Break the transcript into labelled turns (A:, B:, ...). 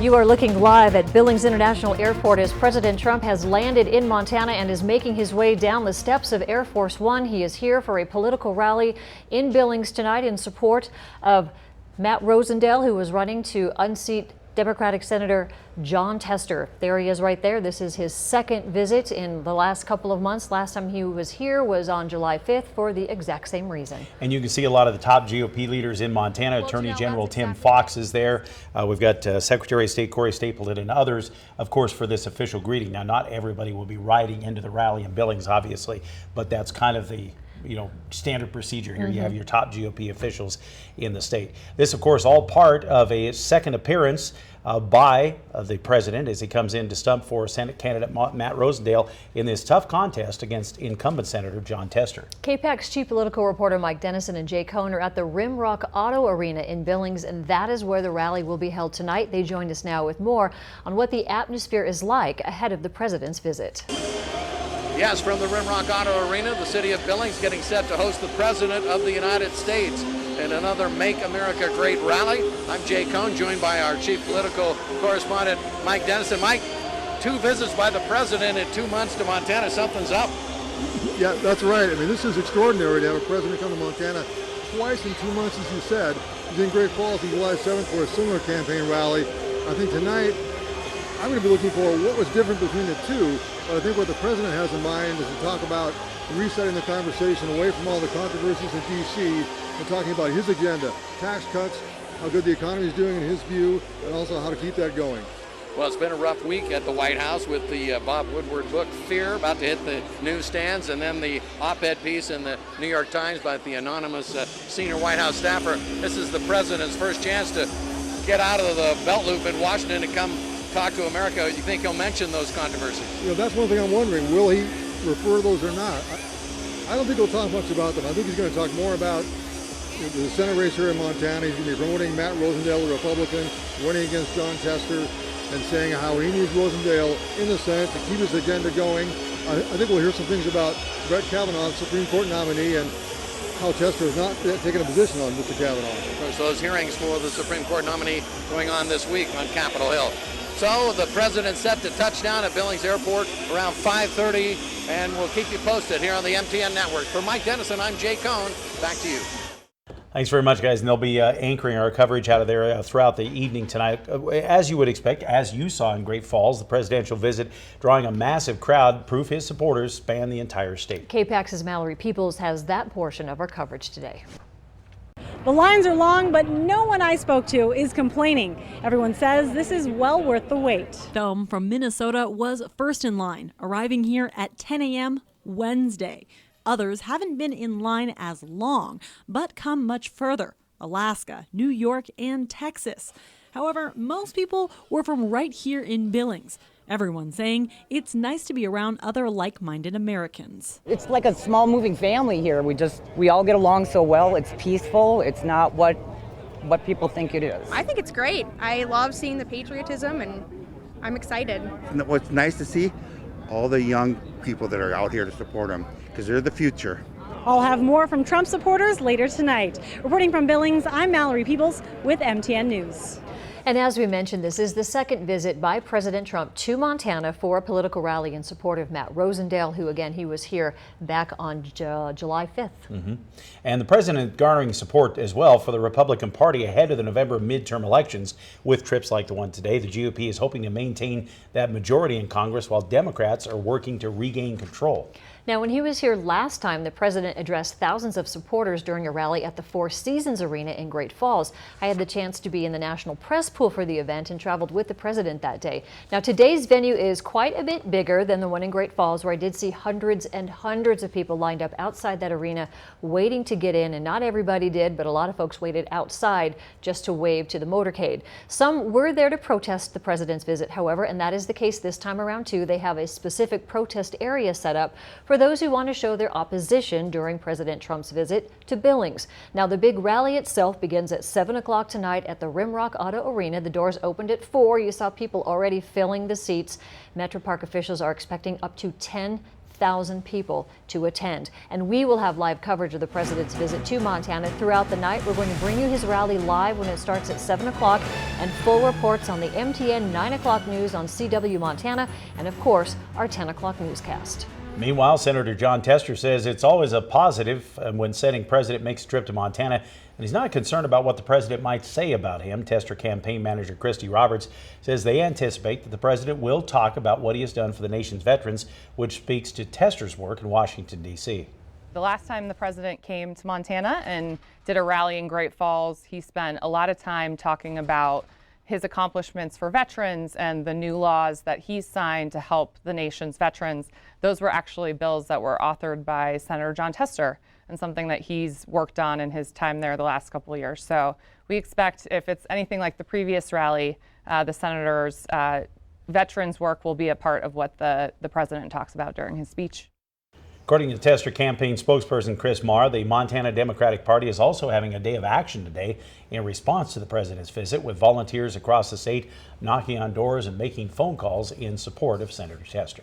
A: You are looking live at Billings International Airport as President Trump has landed in Montana and is making his way down the steps of Air Force One. He is here for a political rally in Billings tonight in support of Matt Rosendale, who was running to unseat Democratic Senator Jon Tester. There he is right there. This is his second visit in the last couple of months. Last time he was here was on July 5th for the exact same reason. And you can see a lot of the top GOP leaders in Montana. Attorney General Tim Fox is there. We've got Secretary of State Corey Stapleton and others, of course, for this official greeting. Now, not everybody will be riding into the rally in Billings, obviously, but that's kind of the standard procedure here. You have your top GOP officials in the state. This, of course, all part of a second appearance by the president as he comes in to stump for Senate candidate Matt Rosendale in this tough contest against incumbent Senator Jon Tester. KPAX chief political reporter Mike Dennison and Jay Cohn are at the Rimrock Auto Arena in Billings, and that is where the rally will be held tonight. They joined us now with more on what the atmosphere is like ahead of the president's visit.
B: Yes, from the Rimrock Auto Arena, the city of Billings getting set to host the President of the United States in another Make America Great rally. I'm Jay Cohn, joined by our chief political correspondent, Mike Dennison. Mike, 2 visits by the President in 2 months to Montana. Something's up.
C: Yeah, that's right. I mean, this is extraordinary to have a president come to Montana twice in 2 months, as you said. He's in Great Falls on July 7th for a similar campaign rally. I think tonight, I'm going to be looking for what was different between the two, but I think what the president has in mind is to talk about resetting the conversation away from all the controversies in D.C. and talking about his agenda, tax cuts, how good the economy is doing in his view, and also how to keep that going.
B: Well, it's been a rough week at the White House with the Bob Woodward book, Fear, about to hit the newsstands, and then the op-ed piece in the New York Times by the anonymous senior White House staffer. This is the president's first chance to get out of the belt loop in Washington and come talk to America. You think he'll mention those controversies?
C: That's one thing I'm wondering. Will he refer those or not? I don't think he'll talk much about them. I think he's going to talk more about the Senate race here in Montana. He's going to be promoting Matt Rosendale, the Republican, running against Jon Tester, and saying how he needs Rosendale in the Senate to keep his agenda going. I think we'll hear some things about Brett Kavanaugh, the Supreme Court nominee, and how Tester has not yet taken a position on Mr. Kavanaugh.
B: So those hearings for the Supreme Court nominee going on this week on Capitol Hill. So the president's set to touch down at Billings Airport around 5:30, and we'll keep you posted here on the MTN Network. For Mike Dennison, I'm Jay Cohn. Back to you.
D: Thanks very much, guys. And they'll be anchoring our coverage out of there throughout the evening tonight. As you would expect, as you saw in Great Falls, the presidential visit drawing a massive crowd, proof his supporters span the entire state. KPAX's Mallory Peoples has that portion of our coverage today.
E: The lines are long, but no one I spoke to is complaining. Everyone says this is well worth the wait. Dome from Minnesota was first in line, arriving here at 10 a.m. Wednesday. Others haven't been in line as long, but come much further: Alaska, New York, and Texas. However, most people were from right here in Billings. Everyone saying it's nice to be around other like-minded Americans.
F: It's like a small moving family here. We all get along so well. It's peaceful. It's not what people think it is.
G: I think it's great. I love seeing the patriotism, and I'm excited.
H: And what's nice to see, all the young people that are out here to support them, because they're the future.
E: I'll have more from Trump supporters later tonight. Reporting from Billings, I'm Mallory Peoples with MTN News.
A: And as we mentioned, this is the second visit by President Trump to Montana for a political rally in support of Matt Rosendale, who, again, he was here back on July 5th.
D: And the president garnering support as well for the Republican Party ahead of the November midterm elections with trips like the one today. The GOP is hoping to maintain that majority in Congress while Democrats are working to regain control.
A: Now, when he was here last time, the president addressed thousands of supporters during a rally at the Four Seasons Arena in Great Falls. I had the chance to be in the national press pool for the event and traveled with the president that day. Now, today's venue is quite a bit bigger than the one in Great Falls, where I did see hundreds and hundreds of people lined up outside that arena waiting to get in, and not everybody did, but a lot of folks waited outside just to wave to the motorcade. Some were there to protest the president's visit, however, and that is the case this time around too. They have a specific protest area set up for those who want to show their opposition during President Trump's visit to Billings. Now, the big rally itself begins at 7 o'clock tonight at the Rimrock Auto Arena. The doors opened at 4. You saw people already filling the seats. Metro Park officials are expecting up to 10,000 5,000 people to attend. And we will have live coverage of the president's visit to Montana throughout the night. We're going to bring you his rally live when it starts at 7 o'clock and full reports on the MTN 9 o'clock news on CW Montana and, of course, our 10 o'clock newscast.
D: Meanwhile, Senator Jon Tester says it's always a positive when sitting president makes a trip to Montana, and he's not concerned about what the president might say about him. Tester campaign manager Christy Roberts says they anticipate that the president will talk about what he has done for the nation's veterans, which speaks to Tester's work in Washington, D.C.
I: The last time the president came to Montana and did a rally in Great Falls, he spent a lot of time talking about his accomplishments for veterans and the new laws that he's signed to help the nation's veterans. Those were actually bills that were authored by Senator Jon Tester and something that he's worked on in his time there the last couple of years. So we expect, if it's anything like the previous rally, the senator's veterans work will be a part of what the president talks about during his speech.
D: According to Tester campaign spokesperson Chris Marr, the Montana Democratic Party is also having a day of action today in response to the president's visit, with volunteers across the state knocking on doors and making phone calls in support of Senator Tester.